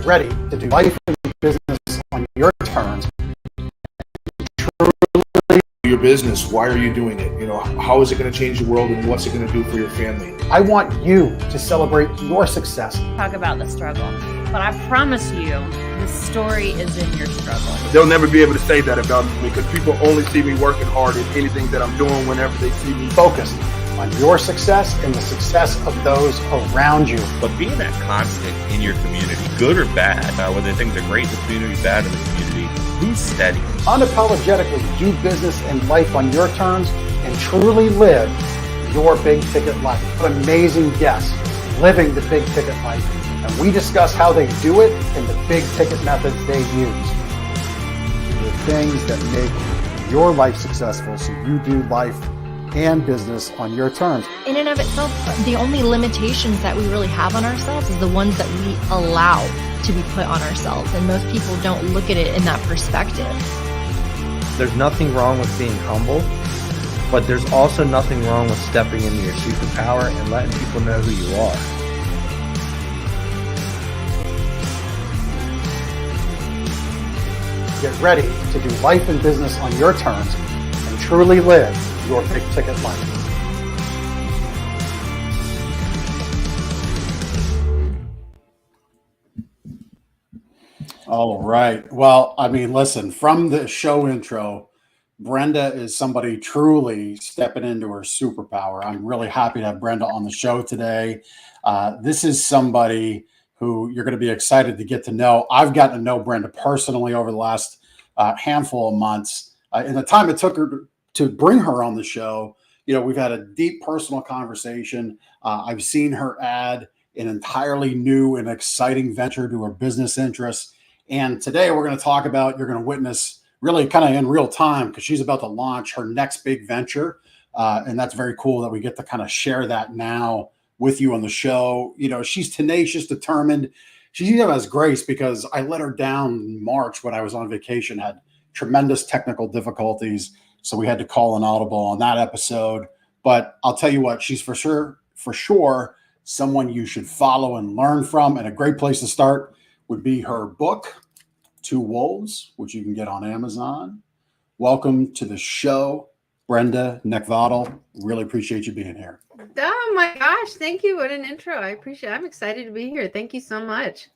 ready to do life and business on your terms. Your business, why are you doing it? How is it going to change the world, and what's it going to do for your family? I want you to celebrate your success. Talk about the struggle, but I promise you, the story is in your struggle. They'll never be able to say that about me because people only see me working hard in anything that I'm doing whenever they see me. Focus on your success and the success of those around you. But being that constant in your community, good or bad, whether things are great in the community, bad in the community, who's steady? Unapologetically do business and life on your terms and truly live your big ticket life. What amazing guests living the big ticket life. And we discuss how they do it and the big ticket methods they use. The things that make your life successful so you do life and business on your terms. In and of itself, the only limitations that we really have on ourselves is the ones that we allow to be put on ourselves. And most people don't look at it in that perspective. There's nothing wrong with being humble, but there's also nothing wrong with stepping into your superpower and letting people know who you are. Get ready to do life and business on your terms and truly live your big ticket life. All right. Well, listen, from the show intro, Brenda is somebody truly stepping into her superpower. I'm really happy to have Brenda on the show today. This is somebody who you're going to be excited to get to know. I've gotten to know Brenda personally over the last handful of months. In the time it took her to bring her on the show, we've had a deep personal conversation. I've seen her add an entirely new and exciting venture to her business interests. And today we're going to talk about, you're going to witness really kind of in real time, because she's about to launch her next big venture. And that's very cool that we get to kind of share that now with you on the show. She's tenacious, determined. She has grace, because I let her down in March when I was on vacation, had tremendous technical difficulties. So we had to call an audible on that episode. But I'll tell you what, she's for sure someone you should follow and learn from. And a great place to start would be her book, Two Wolves, which you can get on Amazon. Welcome to the show, Brenda Neckvatal. Really appreciate you being here. Oh my gosh, thank you. What an intro. I appreciate it. I'm excited to be here. Thank you so much.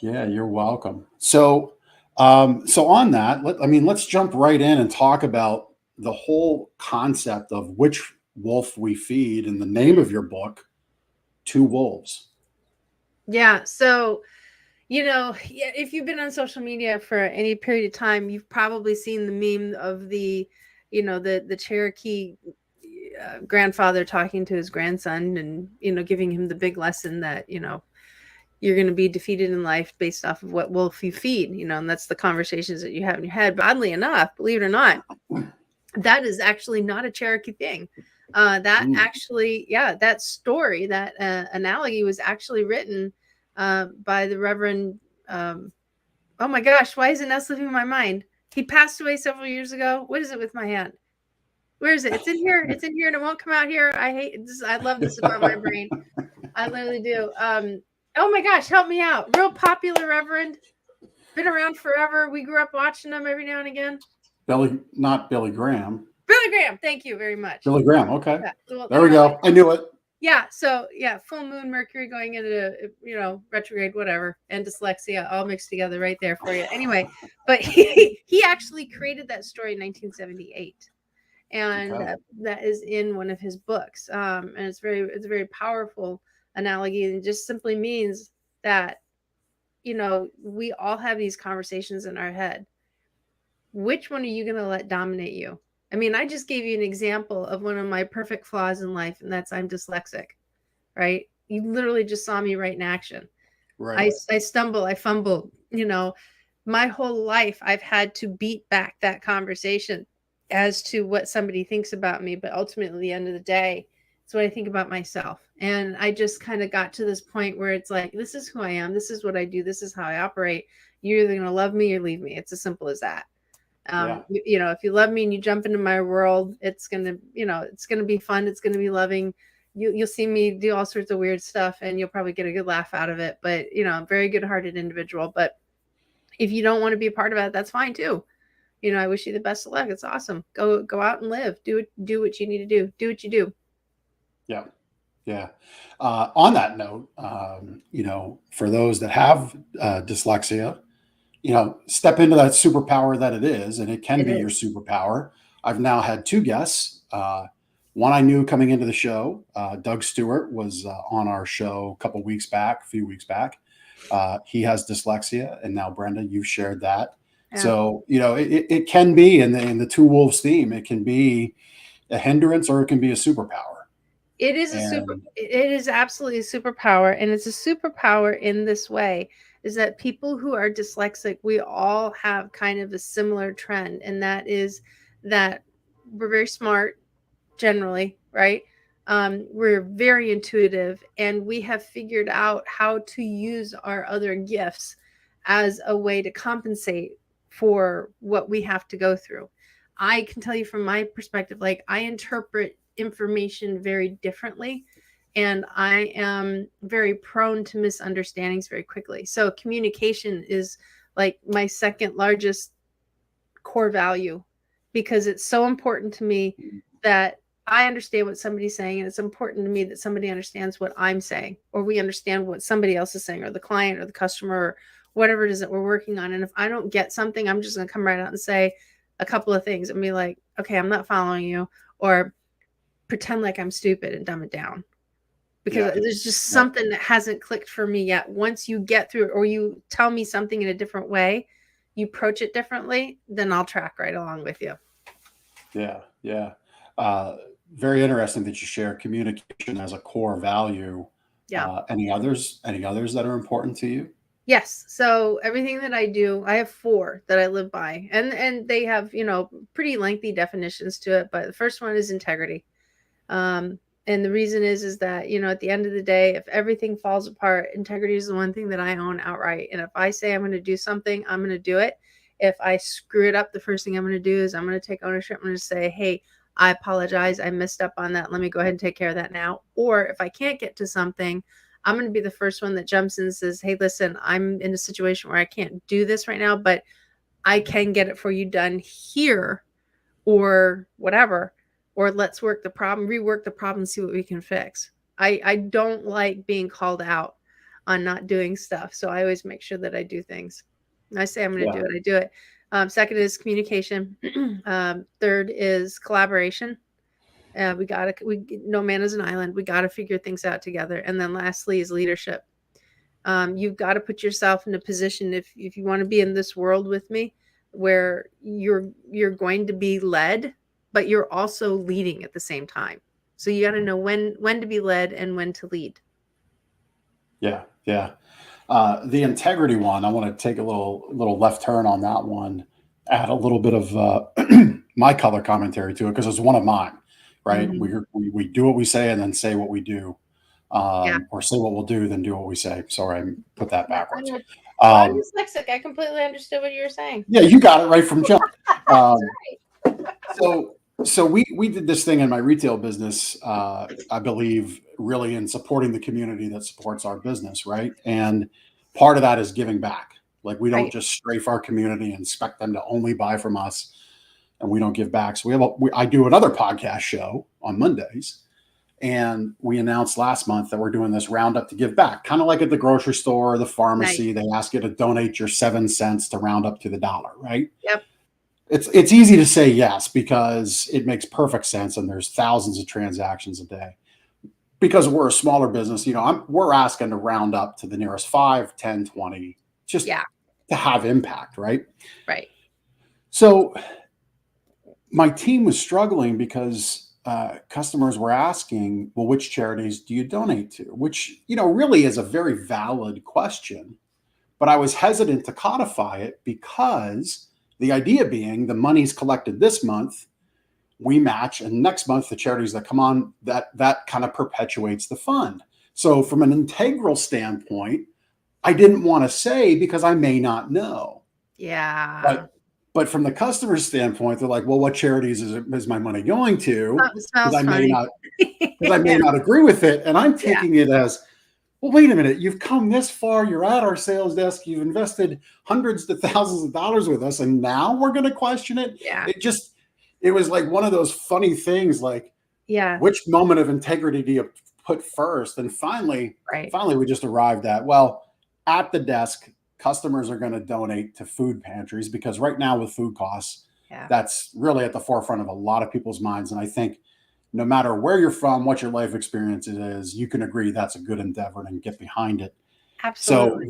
Yeah, you're welcome. So on that, let's jump right in and talk about the whole concept of which wolf we feed, and the name of your book, Two Wolves. Yeah. So, if you've been on social media for any period of time, you've probably seen the meme of the Cherokee grandfather talking to his grandson and, giving him the big lesson that, you're going to be defeated in life based off of what wolf you feed, and that's the conversations that you have in your head. But oddly enough, believe it or not, that is actually not a Cherokee thing. That story, that analogy was actually written by the Reverend, oh my gosh, why is it not slipping my mind? He passed away several years ago. What is it with my hand? Where is it? It's in here. It's in here and it won't come out here. I hate this. I love this about my brain. I literally do. Oh my gosh, help me out. Real popular Reverend. Been around forever. We grew up watching them every now and again. Not Billy Graham. Billy Graham. Thank you very much. Billy Graham. Okay. Yeah, well, there we go. I knew it. Yeah. So full moon, Mercury going into, retrograde, whatever, and dyslexia all mixed together right there for you. Anyway, but he actually created that story in 1978. And that is in one of his books. And it's a very powerful analogy, and just simply means that, we all have these conversations in our head. Which one are you going to let dominate you? I just gave you an example of one of my perfect flaws in life, and that's I'm dyslexic, right? You literally just saw me right in action. Right. I stumble, I fumble, my whole life I've had to beat back that conversation as to what somebody thinks about me. But ultimately, at the end of the day, it's what I think about myself. And I just kind of got to this point where it's like, this is who I am. This is what I do. This is how I operate. You're either going to love me or leave me. It's as simple as that. If you love me and you jump into my world, it's going to be fun. It's going to be loving. you'll see me do all sorts of weird stuff, and you'll probably get a good laugh out of it. But I'm a very good-hearted individual. But if you don't want to be a part of it, that's fine too. I wish you the best of luck. It's awesome. Go out and live. Do what you need to do. Do what you do. Yeah. Yeah. On that note, for those that have dyslexia, step into that superpower that it is, and it can be your superpower. I've now had two guests. One I knew coming into the show, Doug Stewart was on our show a few weeks back. He has dyslexia, and now Brenda, you've shared that. Yeah. So, it can be in the Two Wolves theme, it can be a hindrance or it can be a superpower. It is it is absolutely a superpower. And it's a superpower in this way, is that people who are dyslexic, we all have kind of a similar trend. And that is that we're very smart generally, right? We're very intuitive, and we have figured out how to use our other gifts as a way to compensate for what we have to go through. I can tell you from my perspective, like, I interpret information very differently, and I am very prone to misunderstandings very quickly. So communication is like my second largest core value, because it's so important to me that I understand what somebody's saying, and it's important to me that somebody understands what I'm saying, or we understand what somebody else is saying, or the client or the customer, or whatever it is that we're working on. And if I don't get something, I'm just going to come right out and say a couple of things and be like, okay, I'm not following you, or pretend like I'm stupid and dumb it down, because there's just something that hasn't clicked for me yet. Once you get through it, or you tell me something in a different way, you approach it differently, then I'll track right along with you. Yeah. Yeah. Very interesting that you share communication as a core value. Yeah. Any others that are important to you? Yes. So everything that I do, I have 4 that I live by, and they have, pretty lengthy definitions to it. But the first one is integrity. And the reason is that, at the end of the day, if everything falls apart, integrity is the one thing that I own outright. And if I say I'm going to do something, I'm going to do it. If I screw it up, the first thing I'm going to do is I'm going to take ownership. I'm going to say, hey, I apologize. I messed up on that. Let me go ahead and take care of that now. Or if I can't get to something, I'm going to be the first one that jumps in and says, hey, listen, I'm in a situation where I can't do this right now, but I can get it for you done here, or whatever. Or let's rework the problem, see what we can fix. I don't like being called out on not doing stuff. So I always make sure that I do things. I say I'm going to do it, I do it. Second is communication. Third is collaboration. No man is an island. We got to figure things out together. And then lastly is leadership. You've got to put yourself in a position, if you want to be in this world with me, where you're going to be led, but you're also leading at the same time. So you got to know when to be led and when to lead. Yeah. Yeah. The integrity one, I want to take a little left turn on that one, add a little bit of my color commentary to it, because it's one of mine. Right. Mm-hmm. We do what we say and then say what we do, or say what we'll do, then do what we say. Sorry, I put that backwards. I'm dyslexic. I completely understood what you were saying. Yeah, you got it right from jump. So we did this thing in my retail business, I believe, really in supporting the community that supports our business. Right. And part of that is giving back. Like, we don't just strafe our community and expect them to only buy from us, and we don't give back. So I do another podcast show on Mondays, and we announced last month that we're doing this roundup to give back, kind of like at the grocery store or the pharmacy. Nice. They ask you to donate your 7 cents to round up to the dollar, right? Yep. It's easy to say yes, because it makes perfect sense, and there's thousands of transactions a day. Because we're a smaller business, we're asking to round up to the nearest 5, 10, 20, just to have impact, right? Right. So my team was struggling because customers were asking, well, which charities do you donate to? Which, really is a very valid question. But I was hesitant to codify it, because the idea being the money's collected this month, we match, and next month the charities that come on, that kind of perpetuates the fund. So from an integral standpoint, I didn't want to say, because I may not know. Yeah. But from the customer standpoint, they're like, well, what charities is my money going to? Oh, it smells Because I may funny. not, because I may not agree with it. And I'm Yeah. taking it as, well, wait a minute, you've come this far, you're at our sales desk, you've invested hundreds to thousands of dollars with us, and now we're going to question it. Yeah. It was like one of those funny things, like, Yeah. which moment of integrity do you put first? And finally, Right. we just arrived at, well, at the desk, customers are going to donate to food pantries, because right now with food costs, Yeah. that's really at the forefront of a lot of people's minds. And I think no matter where you're from, what your life experience is, you can agree that's a good endeavor and get behind it. Absolutely.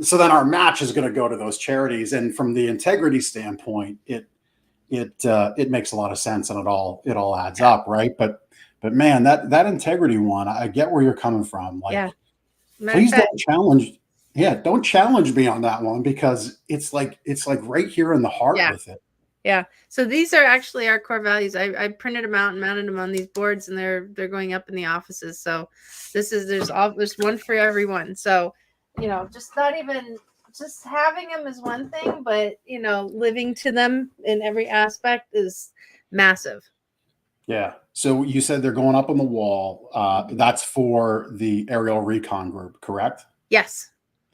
So then our match is going to go to those charities. And from the integrity standpoint, it makes a lot of sense, and it all adds up, right? But man, that integrity one, I get where you're coming from. Like, Yeah. please don't challenge me on that one, because it's like right here in the heart Yeah. with it. Yeah. So these are actually our core values. I printed them out and mounted them on these boards, and they're going up in the offices. So there's one for everyone. So, just not even just having them is one thing, but living to them in every aspect is massive. Yeah. So you said they're going up on the wall. That's for the aerial recon group, correct? This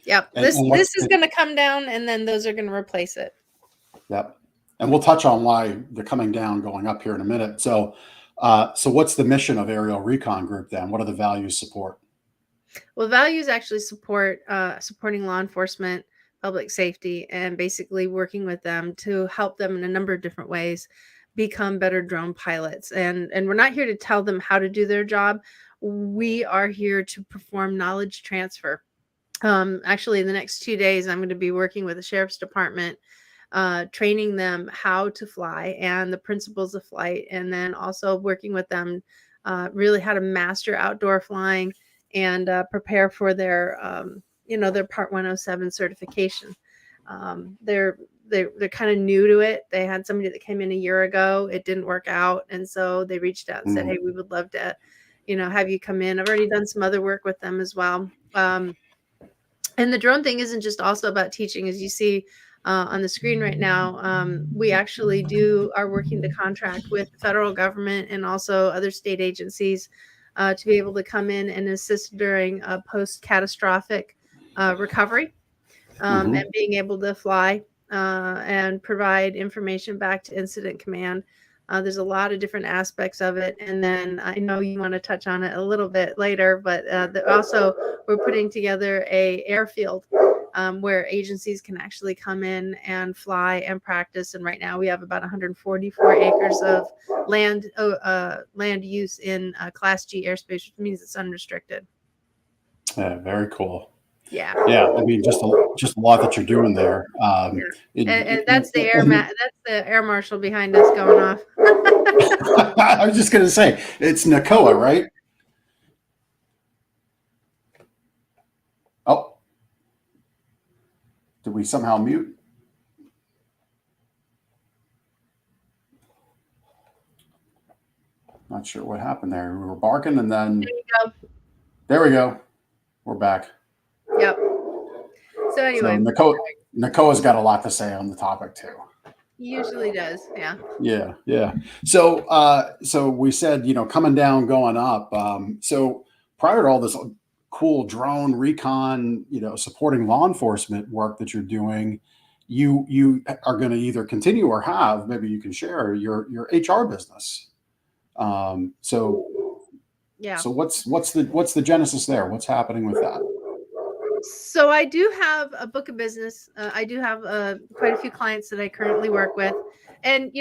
is And going to come down, and then those are going to replace it. Yep. And we'll touch on why they're coming down, going up here in a minute. So what's the mission of aerial recon group then? What are the values support? Well, values actually supporting law enforcement, public safety, and basically working with them to help them in a number of different ways become better drone pilots. And we're not here to tell them how to do their job. We are here to perform knowledge transfer. Actually, in the next 2 days, I'm going to be working with the sheriff's department, training them how to fly and the principles of flight, and then also working with them really how to master outdoor flying and prepare for their their Part 107 certification. They're kind of new to it. They had somebody that came in a year ago. It didn't work out, and so they reached out and said, "Hey, we would love to, have you come in." I've already done some other work with them as well. And the drone thing isn't just also about teaching, as you see on the screen right now. We actually are working to contract with the federal government and also other state agencies to be able to come in and assist during a post-catastrophic recovery and being able to fly and provide information back to incident command. There's a lot of different aspects of it. And then I know you want to touch on it a little bit later, but also we're putting together a airfield where agencies can actually come in and fly and practice. And right now we have about 144 acres of land use in Class G airspace, which means it's unrestricted. Yeah, very cool. Yeah. I mean, just a lot that you're doing there. And that's the air marshal behind us going off. I was just going to say, it's NACOA, right? Oh, did we somehow mute? Not sure what happened there. We were barking, and then There you go. There we go. We're back. Yep. So anyway, NACOA's got a lot to say on the topic too. Usually does, yeah. Yeah. So we said, coming down, going up. So prior to all this cool drone recon, supporting law enforcement work that you're doing, you are going to either continue or have, maybe you can share your HR business. So what's the genesis there? What's happening with that? So I do have a book of business. I do have quite a few clients that I currently work with. And,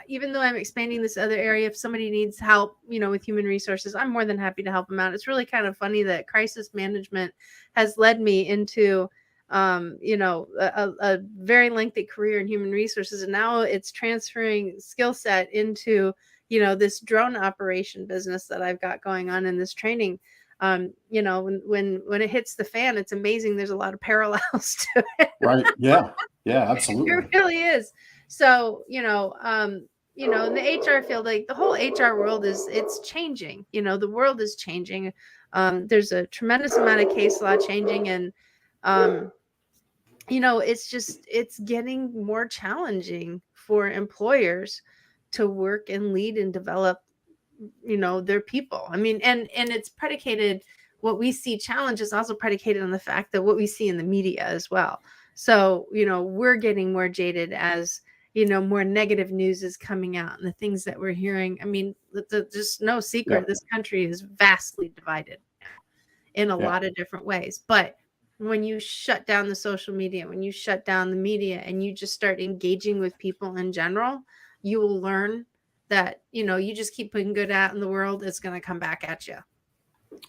even though I'm expanding this other area, if somebody needs help, with human resources, I'm more than happy to help them out. It's really kind of funny that crisis management has led me into, a very lengthy career in human resources. And now it's transferring skill set into, this drone operation business that I've got going on in this training. When it hits the fan, it's amazing. There's a lot of parallels to it. Right. Yeah, absolutely. It really is. So, in the HR field, like the whole HR world it's changing. The world is changing. There's a tremendous amount of case law changing, and it's getting more challenging for employers to work and lead and develop, their people. I mean, and it's predicated, what we see challenge is also predicated on the fact that what we see in the media as well. So, we're getting more jaded as, more negative news is coming out, and the things that we're hearing. I mean, just no secret, Yeah. this country is vastly divided in a Yeah. lot of different ways. But when you shut down the social media, when you shut down the media, and you just start engaging with people in general, you will learn that, you just keep putting good out in the world, it's going to come back at you.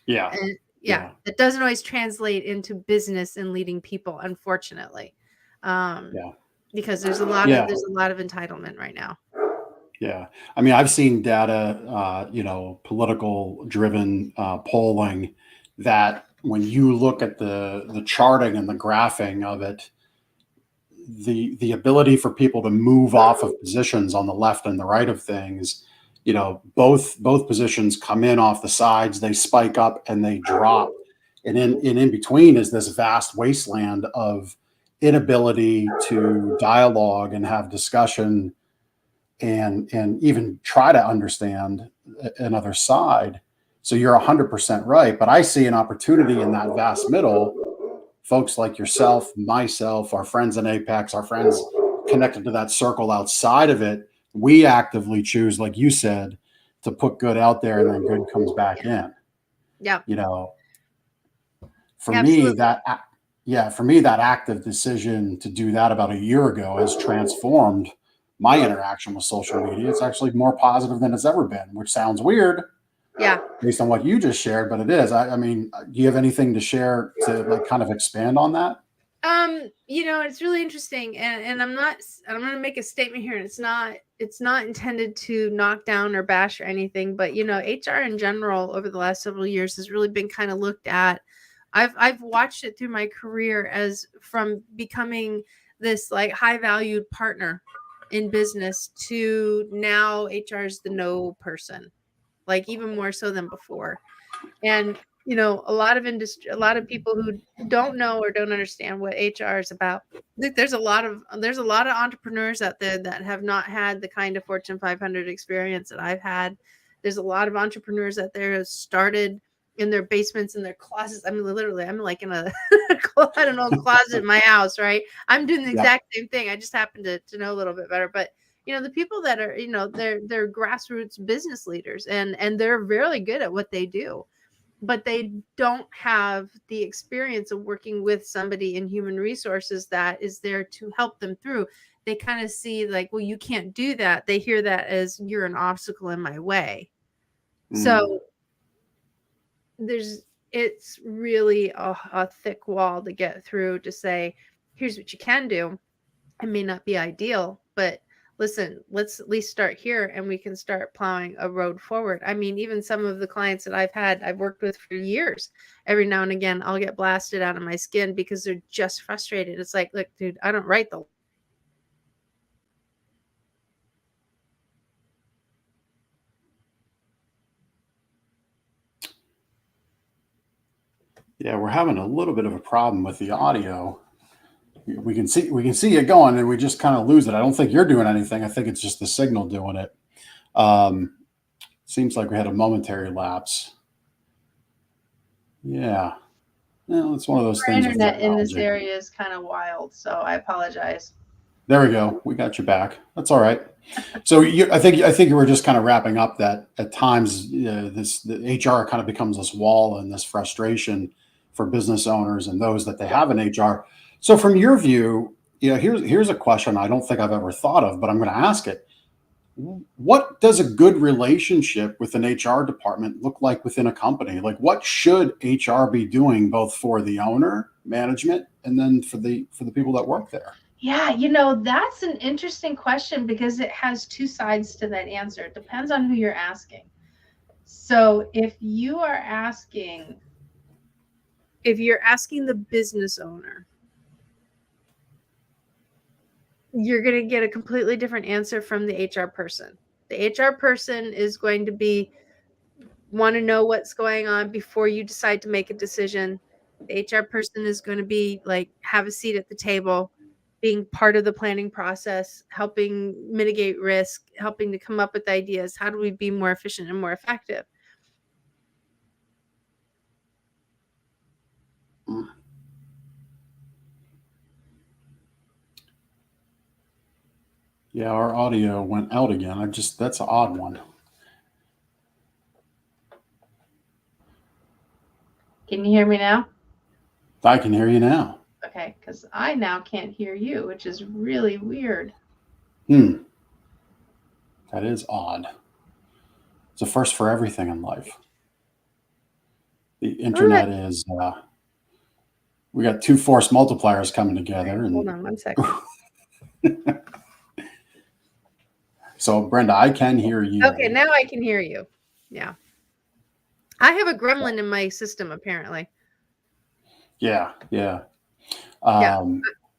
Yeah. And Yeah. it doesn't always translate into business and leading people, unfortunately. Yeah. Because there's a lot Yeah. of entitlement right now. Yeah. I mean, I've seen data, political driven polling that when you look at the charting and the graphing of it, the ability for people to move off of positions on the left and the right of things, both positions come in off the sides, they spike up and they drop. And in between is this vast wasteland of inability to dialogue and have discussion and even try to understand another side. So you're 100% right, but I see an opportunity in that vast middle. Folks like yourself, myself, our friends in Apex, our friends connected to that circle outside of it, we actively choose, like you said, to put good out there, and then good comes back in. Yeah. For Absolutely. me, that active decision to do that about a year ago has transformed my interaction with social media. It's actually more positive than it's ever been, which sounds weird. Yeah. Based on what you just shared, but it is. I mean, do you have anything to share to like kind of expand on that? It's really interesting, and I'm going to make a statement here, and it's not intended to knock down or bash or anything, but HR in general over the last several years has really been kind of looked at. I've watched it through my career as from becoming this like high valued partner in business to now HR is the no person, like even more so than before. And a lot of people who don't know or don't understand what HR is about. There's a lot of entrepreneurs out there that have not had the kind of Fortune 500 experience that I've had. There's a lot of entrepreneurs out there who started in their basements, in their closets. I mean, literally, I'm like in a an old closet in my house, right? I'm doing the exact same thing. I just happen to know a little bit better, but the people that are, they're grassroots business leaders, and they're really good at what they do, but they don't have the experience of working with somebody in human resources that is there to help them through. They kind of see like, well, you can't do that. They hear that as you're an obstacle in my way. So it's really a thick wall to get through to say, here's what you can do. It may not be ideal, but listen, let's at least start here, and we can start plowing a road forward. I mean, even some of the clients that I've worked with for years, every now and again, I'll get blasted out of my skin because they're just frustrated. It's like, look, dude, I don't write the Yeah, we're having a little bit of a problem with the audio. We can see it going, and we just kind of lose it. I don't think you're doing anything. I think it's just the signal doing it. Seems like we had a momentary lapse. Yeah. Well, it's one of those things. internet in this area is kind of wild, so I apologize. There we go. We got you back. That's all right. So I think you were just kind of wrapping up that at times the HR kind of becomes this wall and this frustration for business owners and those that they have in HR. So from your view, here's a question I don't think I've ever thought of, but I'm going to ask it. What does a good relationship with an HR department look like within a company? Like, what should HR be doing both for the owner, management, and then for the people that work there? Yeah, that's an interesting question because it has two sides to that answer. It depends on who you're asking. So if you're asking the business owner, you're going to get a completely different answer from the HR person. The HR person is going to want to know what's going on before you decide to make a decision. The HR person is going to be like, have a seat at the table, being part of the planning process, helping mitigate risk, helping to come up with ideas. How do we be more efficient and more effective? Yeah, our audio went out again. That's an odd one. Can you hear me now? I can hear you now. Okay, because I now can't hear you, which is really weird. That is odd. It's a first for everything in life. The internet is, we got two force multipliers coming together. And Hold on 1 second. so, Brenda, I can hear you. Okay, now I can hear you. Yeah. I have a gremlin in my system, apparently. Yeah.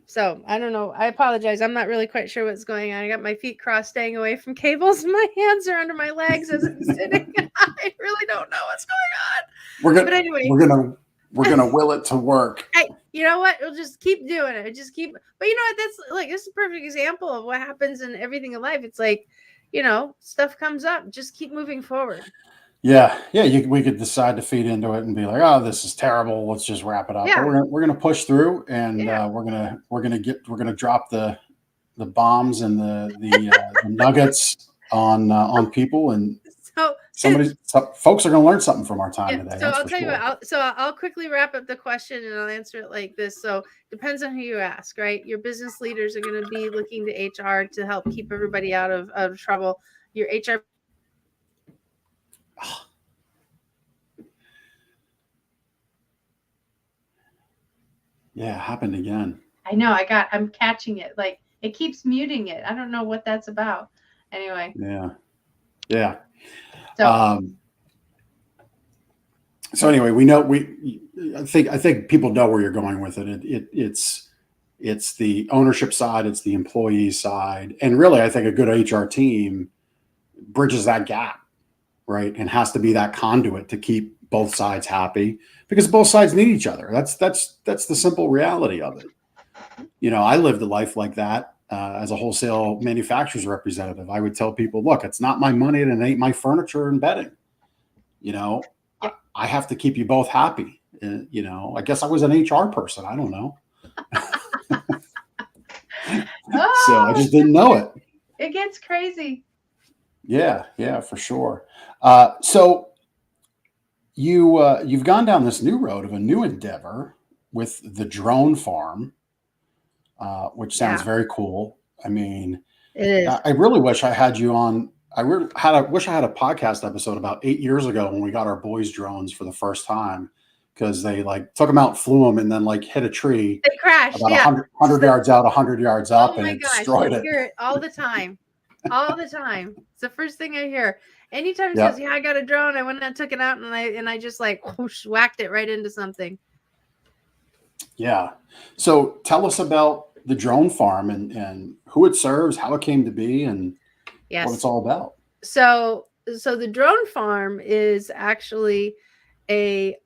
So I don't know. I apologize. I'm not really quite sure what's going on. I got my feet crossed, staying away from cables. My hands are under my legs as I'm sitting. I really don't know what's going on. But anyway, we're gonna will it to work. Hey, you know what? We'll just keep doing it. Just keep. But you know what? That's like, this is a perfect example of what happens in everything in life. It's like, stuff comes up. Just keep moving forward. Yeah. We could decide to feed into it and be like, "Oh, this is terrible. Let's just wrap it up." Yeah. But we're gonna push through, and we're gonna drop the bombs and the nuggets on people, and folks are gonna learn something from our time today. So I'll tell you what. I'll quickly wrap up the question, and I'll answer it like this. So depends on who you ask, right? Your business leaders are going to be looking to HR to help keep everybody out of trouble. Your HR. Yeah, it happened again. I know. I'm catching it. Like, it keeps muting it. I don't know what that's about. Anyway. Yeah. So anyway, I think people know where you're going with it. It's the ownership side, it's the employee side, and really, I think a good HR team bridges that gap, right? And has to be that conduit to keep both sides happy, because both sides need each other. That's the simple reality of it. I lived a life like that as a wholesale manufacturer's representative. I would tell people, look, it's not my money and it ain't my furniture and bedding. I have to keep you both happy. I guess I was an HR person. I don't know. So I just didn't know it. It gets crazy. Yeah, for sure. So you've gone down this new road of a new endeavor with the drone farm, which sounds very cool. I mean, it is. I really wish I had you on. I wish I had a podcast episode about 8 years ago when we got our boys' drones for the first time, because they took them out, flew them, and then hit a tree. They crashed. About 100 yards out, 100 yards up, and it destroyed it. I hear it all the time. All the time. It's the first thing I hear. Anytime it says, I got a drone, I went and took it out, and I just whoosh, whacked it right into something. Yeah. So tell us about the drone farm and who it serves, how it came to be, and what it's all about. So the drone farm is actually a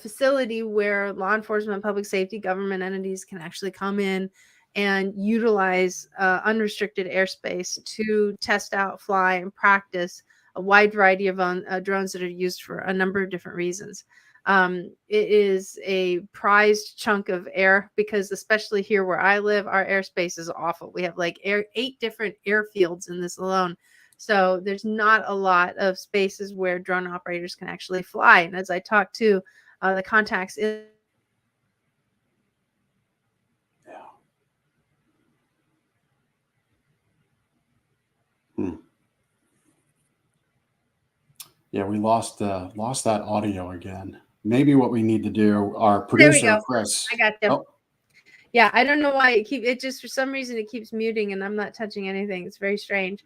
facility where law enforcement, public safety, government entities can actually come in and utilize unrestricted airspace to test out, fly, and practice a wide variety of drones that are used for a number of different reasons. It is a prized chunk of air, because especially here where I live, our airspace is awful. We have 8 different airfields in this alone. So there's not a lot of spaces where drone operators can actually fly. And as I talk to the contacts in Yeah, we lost that audio again. Maybe what we need to do, our producer Chris. I got them. Oh. Yeah, I don't know why it just, for some reason, it keeps muting, and I'm not touching anything. It's very strange.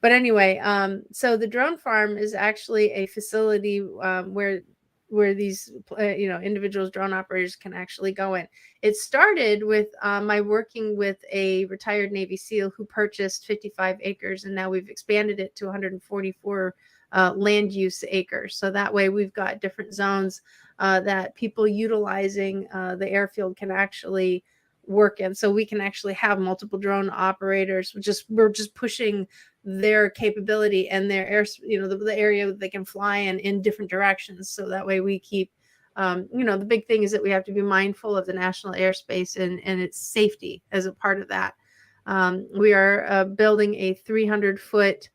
But anyway, so the drone farm is actually a facility where these individuals, drone operators, can actually go in. It started with my working with a retired Navy SEAL who purchased 55 acres, and now we've expanded it to 144 land use acres. So that way we've got different zones that people utilizing the airfield can actually work in. So we can actually have multiple drone operators. We're just pushing their capability and their air, the area that they can fly in different directions. So that way we keep, the big thing is that we have to be mindful of the national airspace and its safety as a part of that. We are building a 300-foot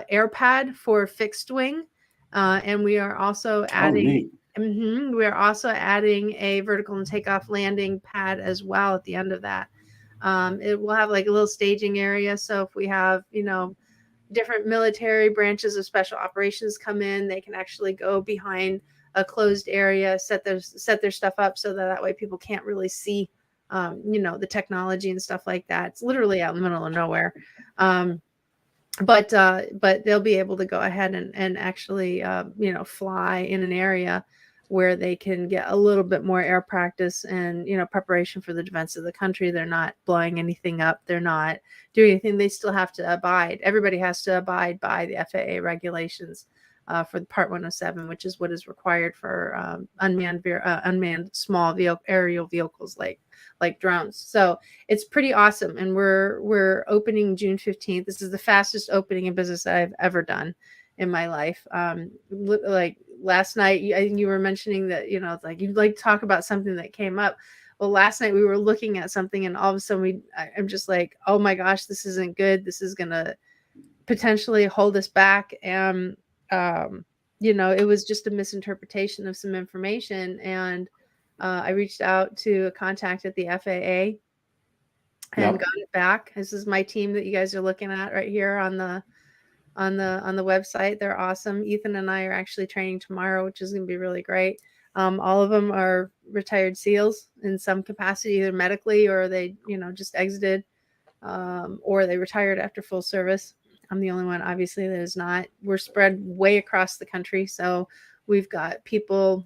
air pad for fixed wing, and we are also adding. We are also adding a vertical and takeoff landing pad as well at the end of that. It will have like a little staging area. So if we have, different military branches of special operations come in, they can actually go behind a closed area, set their stuff up so that way people can't really see, the technology and stuff like that. It's literally out in the middle of nowhere. But they'll be able to go ahead and actually, fly in an area where they can get a little bit more air practice and, preparation for the defense of the country. They're not blowing anything up. They're not doing anything. They still have to abide. Everybody has to abide by the FAA regulations for the Part 107, which is what is required for unmanned small aerial vehicles like drones. So it's pretty awesome. And we're opening June 15th. This is the fastest opening in business that I've ever done in my life. Like last night, you were mentioning that, you'd like to talk about something that came up. Well, last night we were looking at something and all of a sudden I'm just like, oh my gosh, this isn't good. This is going to potentially hold us back. And, it was just a misinterpretation of some information. And I reached out to a contact at the FAA and got it back. This is my team that you guys are looking at right here on the website. They're awesome. Ethan and I are actually training tomorrow, which is going to be really great. All of them are retired SEALs in some capacity, either medically or they, just exited, or they retired after full service. I'm the only one, obviously, that is not. We're spread way across the country. So we've got people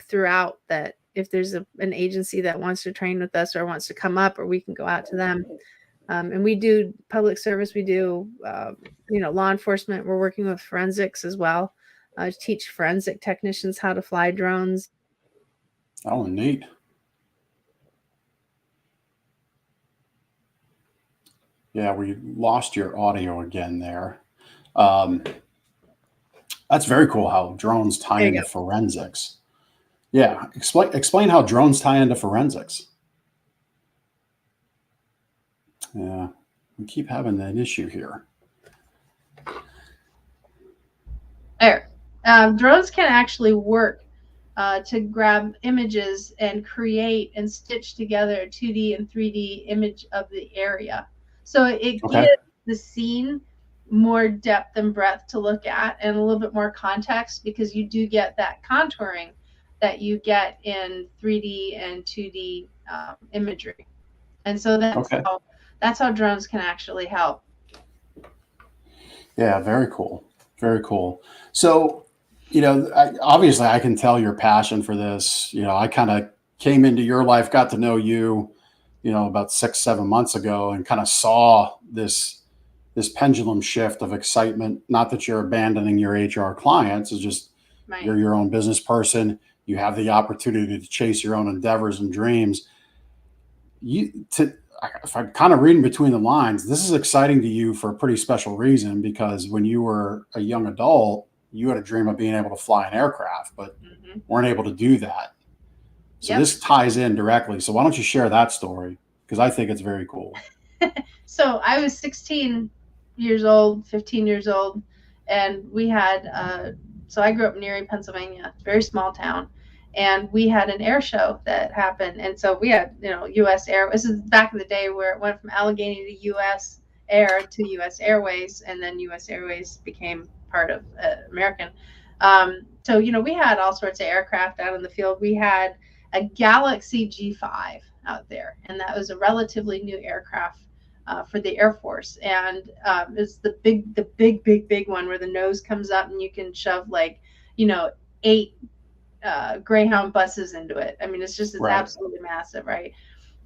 throughout that if there's an agency that wants to train with us or wants to come up, or we can go out to them. And we do public service. We do, law enforcement. We're working with forensics as well. To teach forensic technicians how to fly drones. Oh, neat. Yeah, we lost your audio again there. That's very cool how drones tie into forensics. Yeah, explain how drones tie into forensics. Yeah, we keep having that issue here. There. Drones can actually work to grab images and create and stitch together a 2D and 3D image of the area. So it gives the scene more depth and breadth to look at and a little bit more context, because you do get that contouring that you get in 3D and 2D imagery. And so that's how drones can actually help. Yeah, very cool. Very cool. So, obviously I can tell your passion for this. I kind of came into your life, got to know you, about 6-7 months ago, and kind of saw this pendulum shift of excitement. Not that you're abandoning your HR clients, it's just you're your own business person. You have the opportunity to chase your own endeavors and dreams. If I'm kind of reading between the lines, this is exciting to you for a pretty special reason, because when you were a young adult, you had a dream of being able to fly an aircraft, but weren't able to do that. So this ties in directly. So why don't you share that story? Because I think it's very cool. So I was 16 years old, 15 years old, and we had, so I grew up in Erie, Pennsylvania, very small town. And we had an air show that happened. And so we had, U.S. Air. This is back in the day where it went from Allegheny to U.S. Air to U.S. Airways. And then U.S. Airways became part of American. So, we had all sorts of aircraft out in the field. We had a Galaxy G5 out there. And that was a relatively new aircraft for the Air Force. And it's the big one where the nose comes up and you can shove 8 Greyhound buses into it. I mean, it's absolutely massive, right?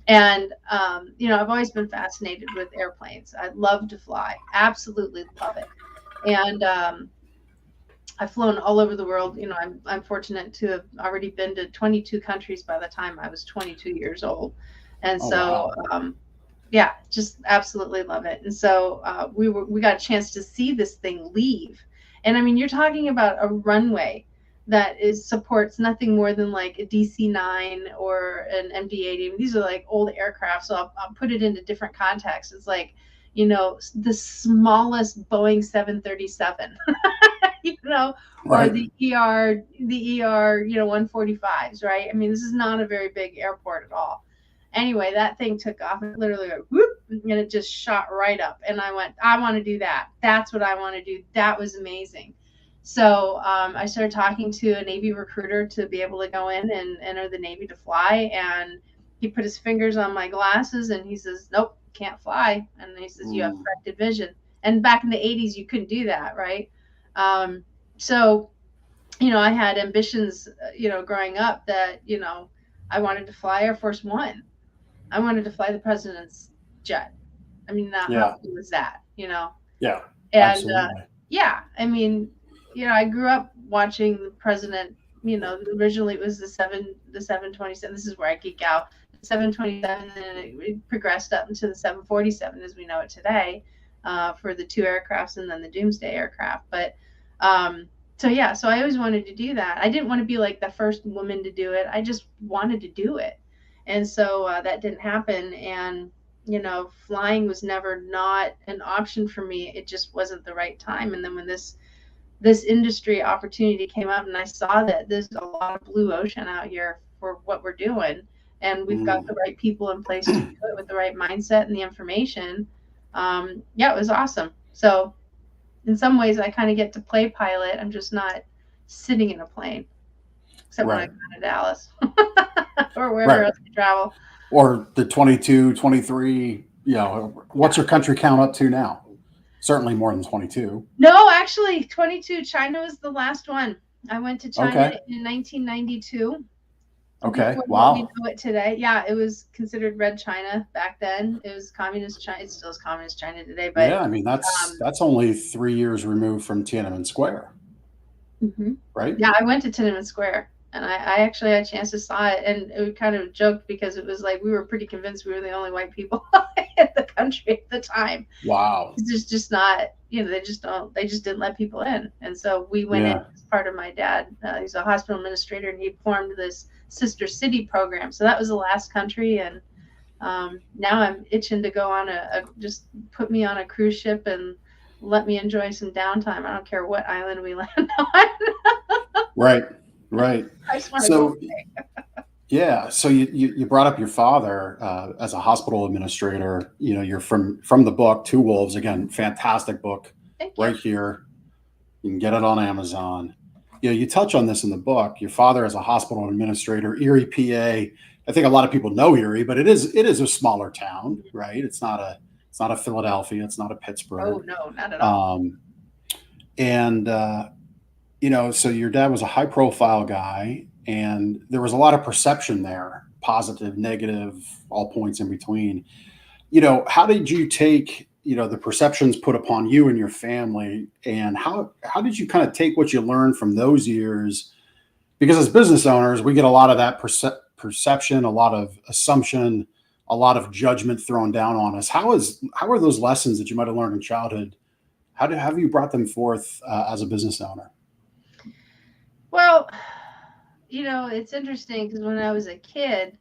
And I've always been fascinated with airplanes. I love to fly, absolutely love it. And I've flown all over the world. I'm fortunate to have already been to 22 countries by the time I was 22 years old. And Oh, so, wow. yeah, just absolutely love it. And so we got a chance to see this thing leave. And I mean, you're talking about a runway that supports nothing more than like a DC-9 or an MD-80. These are like old aircraft, so I'll put it into different contexts. It's like, the smallest Boeing 737, or Right. the ER 145s, right? I mean, this is not a very big airport at all. Anyway, that thing took off and literally went whoop, and it just shot right up. And I went, I want to do that. That's what I want to do. That was amazing. So I started talking to a Navy recruiter to be able to go in and enter the Navy to fly. And he put his fingers on my glasses and he says, nope, can't fly. And he says, you have corrected vision. And back in the 80s, you couldn't do that, right? So, I had ambitions, growing up that, I wanted to fly Air Force One. I wanted to fly the president's jet. I mean, how cool was that, Yeah, And absolutely. yeah, I mean, I grew up watching the president. Originally it was the 727. This is where I geek out. The 727, and it progressed up into the 747 as we know it today, for the two aircrafts and then the Doomsday aircraft. But so I always wanted to do that. I didn't want to be like the first woman to do it. I just wanted to do it, and so that didn't happen. And flying was never not an option for me. It just wasn't the right time. And then when this industry opportunity came up, and I saw that there's a lot of blue ocean out here for what we're doing, and we've got the right people in place to do it with the right mindset and the information. It was awesome. So in some ways I kind of get to play pilot. I'm just not sitting in a plane, except when I go to Dallas or wherever else I travel. Or the 22, 23, what's your country count up to now? Certainly more than 22. No, actually 22. China was the last one. I went to China in 1992. Okay. Wow. We know it today. Yeah, it was considered Red China back then. It was communist China. It still is communist China today. But yeah, I mean that's only 3 years removed from Tiananmen Square, right? Yeah, I went to Tiananmen Square, and I actually had a chance to saw it, and it kind of joked because it was like we were pretty convinced we were the only white people in the country at the time. Wow. It's just not, they just didn't let people in. And so we went in as part of my dad. He's a hospital administrator, and he formed this sister city program. So that was the last country. And now I'm itching to go on just put me on a cruise ship and let me enjoy some downtime. I don't care what island we land on. Right. I just want to So, go away. yeah. So you brought up your father as a hospital administrator. You're from the book Two Wolves. Again, fantastic book. Thank you. Right here. You can get it on Amazon. You touch on this in the book. Your father as a hospital administrator, Erie, PA. I think a lot of people know Erie, but it is a smaller town, right? It's not a Philadelphia. It's not a Pittsburgh. Oh no, not at all. So your dad was a high profile guy, and there was a lot of perception there, positive, negative, all points in between. How did you take, the perceptions put upon you and your family, and how did you kind of take what you learned from those years? Because as business owners, we get a lot of that perception, a lot of assumption, a lot of judgment thrown down on us. How are those lessons that you might have learned in childhood? How have you brought them forth as a business owner? Well, it's interesting because when I was a kid,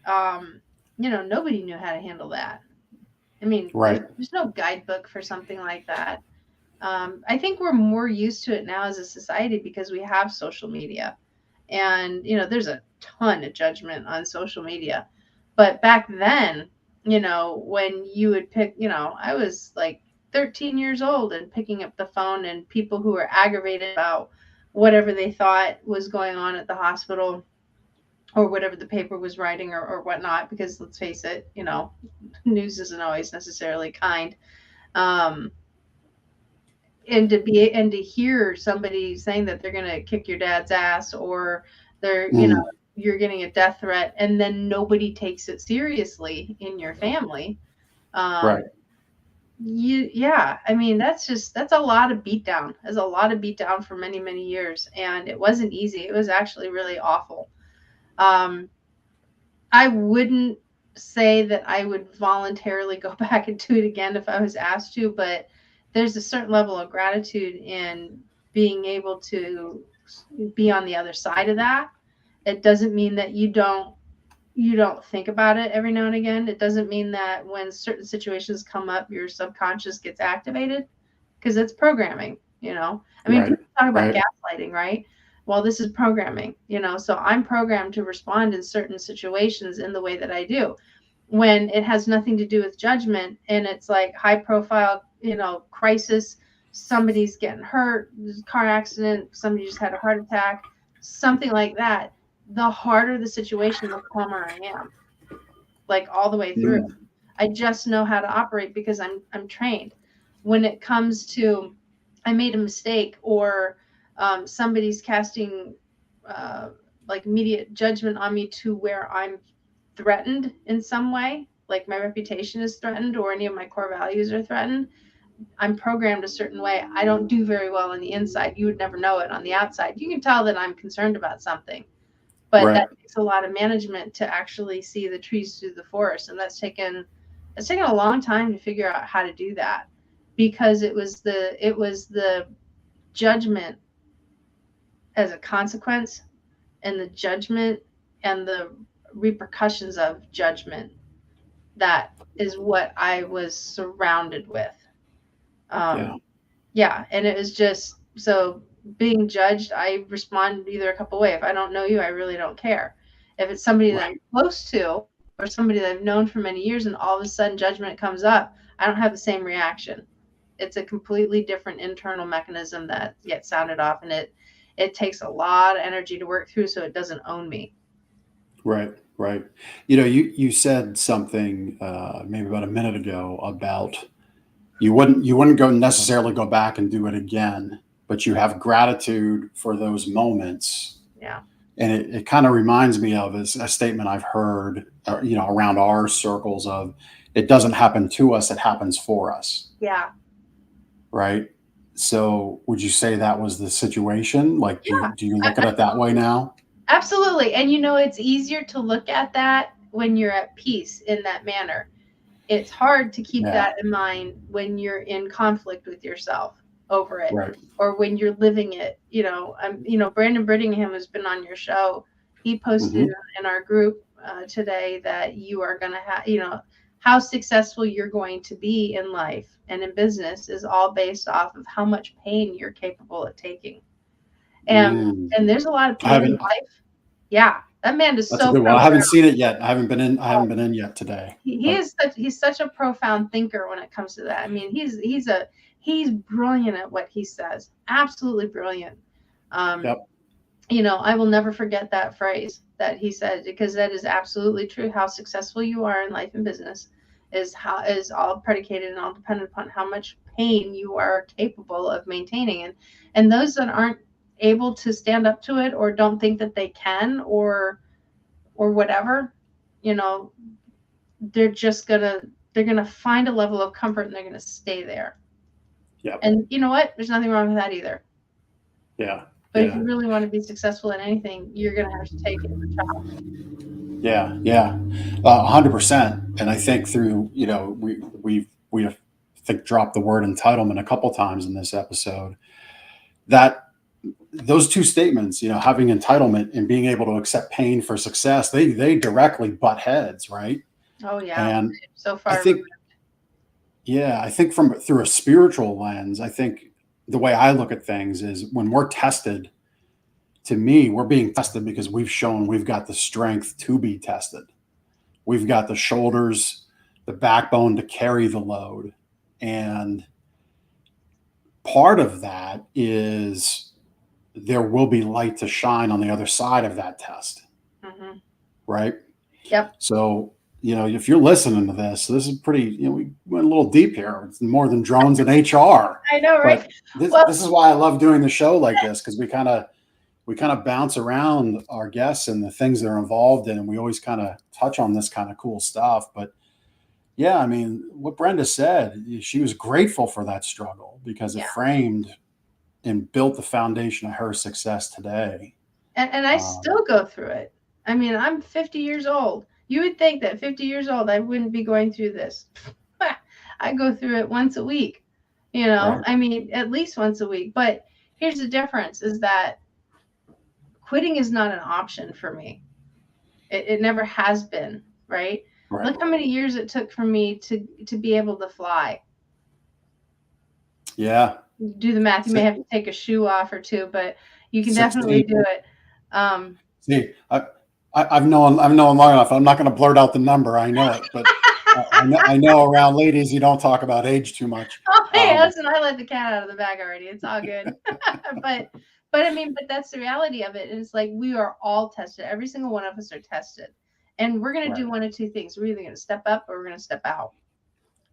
nobody knew how to handle that. I mean, there's no guidebook for something like that. I think we're more used to it now as a society because we have social media, and there's a ton of judgment on social media. But back then, when you would pick, I was like 13 years old and picking up the phone, and people who were aggravated about whatever they thought was going on at the hospital or whatever the paper was writing or whatnot, because let's face it, news isn't always necessarily kind. And to hear somebody saying that they're going to kick your dad's ass, or they're, you're getting a death threat, and then nobody takes it seriously in your family. I mean, that's a lot of beatdown. There's a lot of beatdown for many, many years. And it wasn't easy. It was actually really awful. I wouldn't say that I would voluntarily go back and do it again if I was asked to, but there's a certain level of gratitude in being able to be on the other side of that. It doesn't mean that you don't think about it every now and again. It doesn't mean that when certain situations come up, your subconscious gets activated, because it's programming, I mean, Right. people talk about Right. gaslighting, right? Well, this is programming, so I'm programmed to respond in certain situations in the way that I do when it has nothing to do with judgment, and it's like high profile, crisis. Somebody's getting hurt, there's a car accident, somebody just had a heart attack, something like that. The harder the situation, the calmer I am, like all the way through. Mm. I just know how to operate because I'm trained. When it comes to, I made a mistake, or somebody's casting like immediate judgment on me to where I'm threatened in some way, like my reputation is threatened or any of my core values are threatened. I'm programmed a certain way. I don't do very well on the inside. You would never know it on the outside. You can tell that I'm concerned about something, but Right. that takes a lot of management to actually see the trees through the forest, and that's taken a long time to figure out how to do that, because it was the judgment as a consequence, and the judgment and the repercussions of judgment, that is what I was surrounded with. Yeah. Yeah, and it was just, so being judged, I respond either a couple ways. If I don't know you, I really don't care. If it's somebody that Right. I'm close to, or somebody that I've known for many years, and all of a sudden judgment comes up, I don't have the same reaction. It's a completely different internal mechanism that gets sounded off, and it takes a lot of energy to work through, so it doesn't own me. Right. Right. You said something maybe about a minute ago about you wouldn't go necessarily go back and do it again, but you have gratitude for those moments. Yeah. And it kind of reminds me of a statement I've heard, around our circles of, it doesn't happen to us, it happens for us. Yeah. Right. So would you say that was the situation? Like, Yeah. do you look at it that way now? Absolutely. And it's easier to look at that when you're at peace in that manner. It's hard to keep Yeah. that in mind when you're in conflict with yourself over it, Right. or when you're living it. Brandon Brittingham has been on your show. He posted Hmm. in our group today that you are going to have, how successful you're going to be in life and in business is all based off of how much pain you're capable of taking. And Mm. there's a lot of I pain in haven't. life. Yeah, that man is That's a so good one. I profound. haven't seen it yet. I haven't been in yet today. But He's such a profound thinker when it comes to that. I mean, he's brilliant at what he says. Absolutely brilliant. yep. I will never forget that phrase that he said, because that is absolutely true. How successful you are in life and business is all predicated and all dependent upon how much pain you are capable of maintaining. And those that aren't able to stand up to it, or don't think that they can, or whatever, they're gonna find a level of comfort, and they're gonna stay there. Yep. And you know what? There's nothing wrong with that either. Yeah. But if Yeah. you really want to be successful in anything, you're gonna have to take it to the top. Yeah. Yeah. 100%. And I think through, we I think dropped the word entitlement a couple times in this episode. That those two statements, having entitlement and being able to accept pain for success, they directly butt heads, right? Oh yeah, And so I far. think, yeah, I think through a spiritual lens, I think the way I look at things is when we're tested, to me, we're being tested because we've shown we've got the strength to be tested. We've got the shoulders, the backbone to carry the load. And part of that is there will be light to shine on the other side of that test. Mm-hmm. Right. Yep. So, if you're listening to this is pretty, we went a little deep here. It's more than drones and HR. I know, right? But this is why I love doing the show like this, because we kind of bounce around our guests and the things they're involved in, and we always kind of touch on this kind of cool stuff. But Yeah, I mean, what Brenda said, she was grateful for that struggle because it Yeah. framed and built the foundation of her success today. And I still go through it. I mean, I'm 50 years old. You would think that 50 years old, I wouldn't be going through this. I go through it once a week, you know, Right. I mean, at least once a week. But here's the difference is that quitting is not an option for me. It never has been, right? Right. Look how many years it took for me to be able to fly. Yeah. Do the math. You may have to take a shoe off or two, but you can definitely 16. do it. See, I've known long enough. I'm not going to blurt out the number. I know it, but I know around ladies you don't talk about age too much. Oh, hey, listen, I let the cat out of the bag already. It's all good. but I mean, but that's the reality of it. And it's like we are all tested. Every single one of us are tested, and we're going to do one of two things. We're either going to step up or we're going to step out.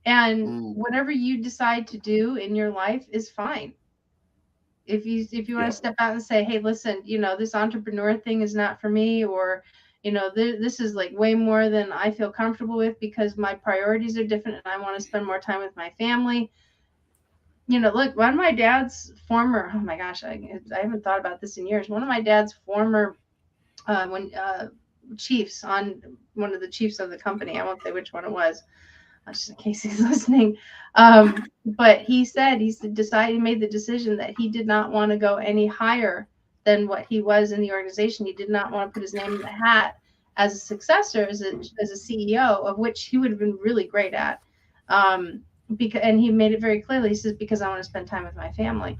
And whatever you decide to do in your life is fine. If you want to step out and say, hey, listen, you know, this entrepreneur thing is not for me, or, you know, this is like way more than I feel comfortable with because my priorities are different and I want to spend more time with my family. You know, look, one of my dad's former, oh my gosh, I haven't thought about this in years. One of my dad's former chiefs, on one of the chiefs of the company, I won't say which one it was, just in case he's listening. But he made the decision that he did not want to go any higher than what he was in the organization. He did not want to put his name in the hat as a successor, as a CEO, of which he would have been really great at. And he made it very clearly. He says, because I want to spend time with my family.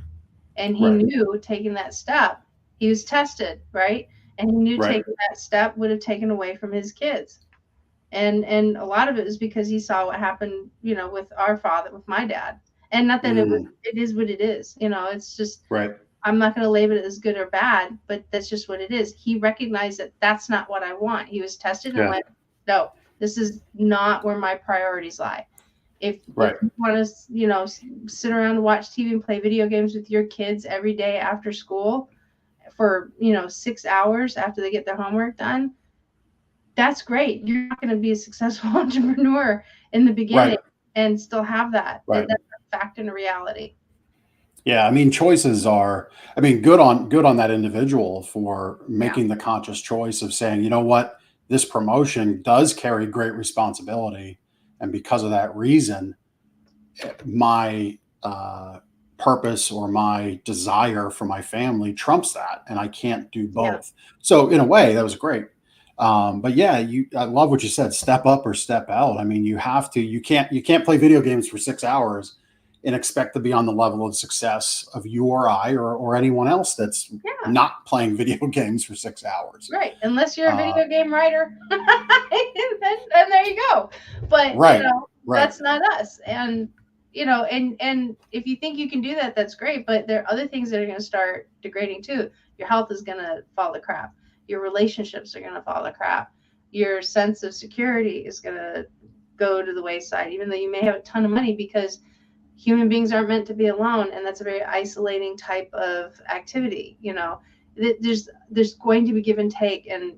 And he knew taking that step, he was tested, right? And he knew taking that step would have taken away from his kids. And a lot of it is because he saw what happened, you know, with our father, with my dad. And not that it is what it is, you know, it's just, I'm not going to label it as good or bad, but that's just what it is. He recognized that that's not what I want. He was tested and went, no, this is not where my priorities lie. If you want to, you know, sit around and watch TV and play video games with your kids every day after school for, you know, 6 hours after they get their homework done, that's great. You're not going to be a successful entrepreneur in the beginning and still have that. That's a fact and a reality. Yeah, I mean, choices are, I mean, good on that individual for making the conscious choice of saying, you know what, this promotion does carry great responsibility. And because of that reason, my purpose or my desire for my family trumps that, and I can't do both. So in a way, that was great. But yeah, I love what you said, step up or step out. I mean, you can't play video games for 6 hours and expect to be on the level of success of you or I or anyone else that's not playing video games for 6 hours. Right. Unless you're a video game writer. and there you go. But you know, that's not us. And you know, and if you think you can do that, that's great. But there are other things that are going to start degrading too. Your health is going to fall to crap. Your relationships are going to fall to crap. Your sense of security is going to go to the wayside, even though you may have a ton of money, because human beings aren't meant to be alone. And that's a very isolating type of activity. You know, there's going to be give and take. And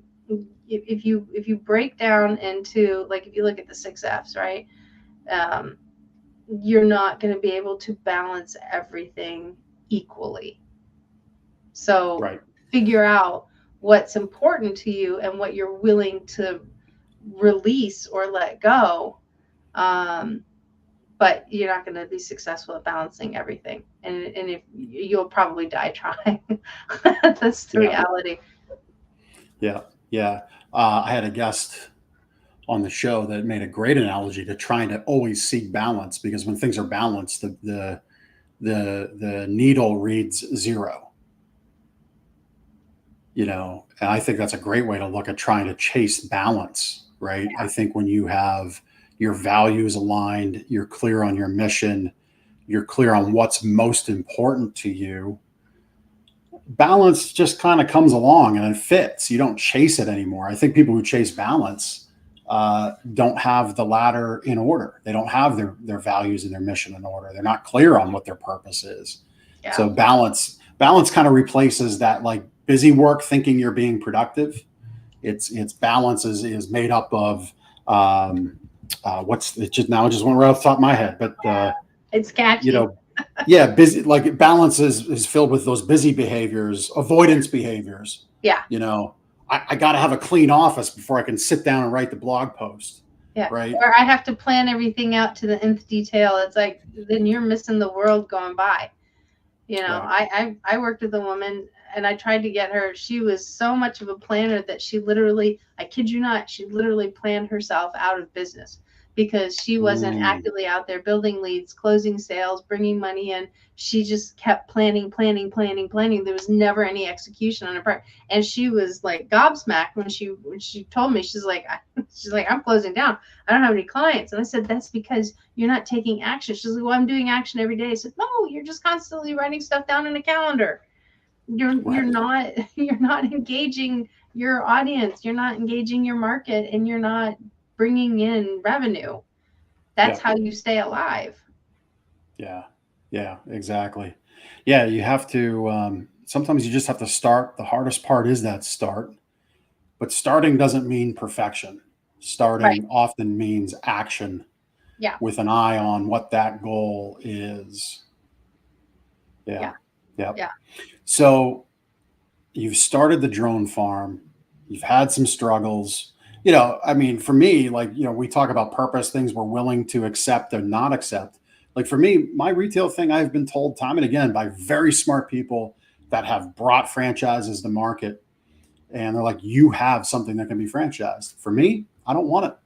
if you break down into, like, if you look at the 6 F's, right? You're not going to be able to balance everything equally. So figure out what's important to you and what you're willing to release or let go. But you're not going to be successful at balancing everything. And if you'll probably die trying. That's the reality. Yeah. Yeah. I had a guest on the show that made a great analogy to trying to always seek balance, because when things are balanced, the needle reads 0. You know, and I think that's a great way to look at trying to chase balance, right? I think when you have your values aligned, you're clear on your mission, you're clear on what's most important to you, balance just kind of comes along and it fits. You don't chase it anymore. I think people who chase balance don't have the ladder in order. They don't have their values and their mission in order. They're not clear on what their purpose is. So balance kind of replaces that, like, busy work thinking you're being productive. It's balance is made up of what's it just now? It just went right off the top of my head, but It's catchy. you know, yeah, busy, like balance is filled with those busy behaviors, avoidance behaviors. Yeah. You know, I got to have a clean office before I can sit down and write the blog post. Yeah. Right. Or I have to plan everything out to the nth detail. It's like, then you're missing the world going by. You know, Right. I worked with a woman and I tried to get her. She was so much of a planner that she literally, I kid you not, she literally planned herself out of business because she wasn't actively out there building leads, closing sales, bringing money in. She just kept planning. There was never any execution on her part. And she was like gobsmacked when she told me, she's like, I'm closing down. I don't have any clients. And I said, that's because you're not taking action. She's like, well, I'm doing action every day. I said, no, you're just constantly writing stuff down in a calendar. You're not engaging your audience. You're not engaging your market, and you're not bringing in revenue. That's how you stay alive. Yeah. Yeah, exactly. Yeah. You have to, sometimes you just have to start. The hardest part is that start, but starting doesn't mean perfection. Starting often means action. Yeah. With an eye on what that goal is. Yeah. So you've started the drone farm. You've had some struggles. You know, I mean, for me, like, you know, we talk about purpose, things we're willing to accept or not accept. Like for me, my retail thing, I've been told time and again by very smart people that have brought franchises to market. And they're like, you have something that can be franchised. For me, I don't want it.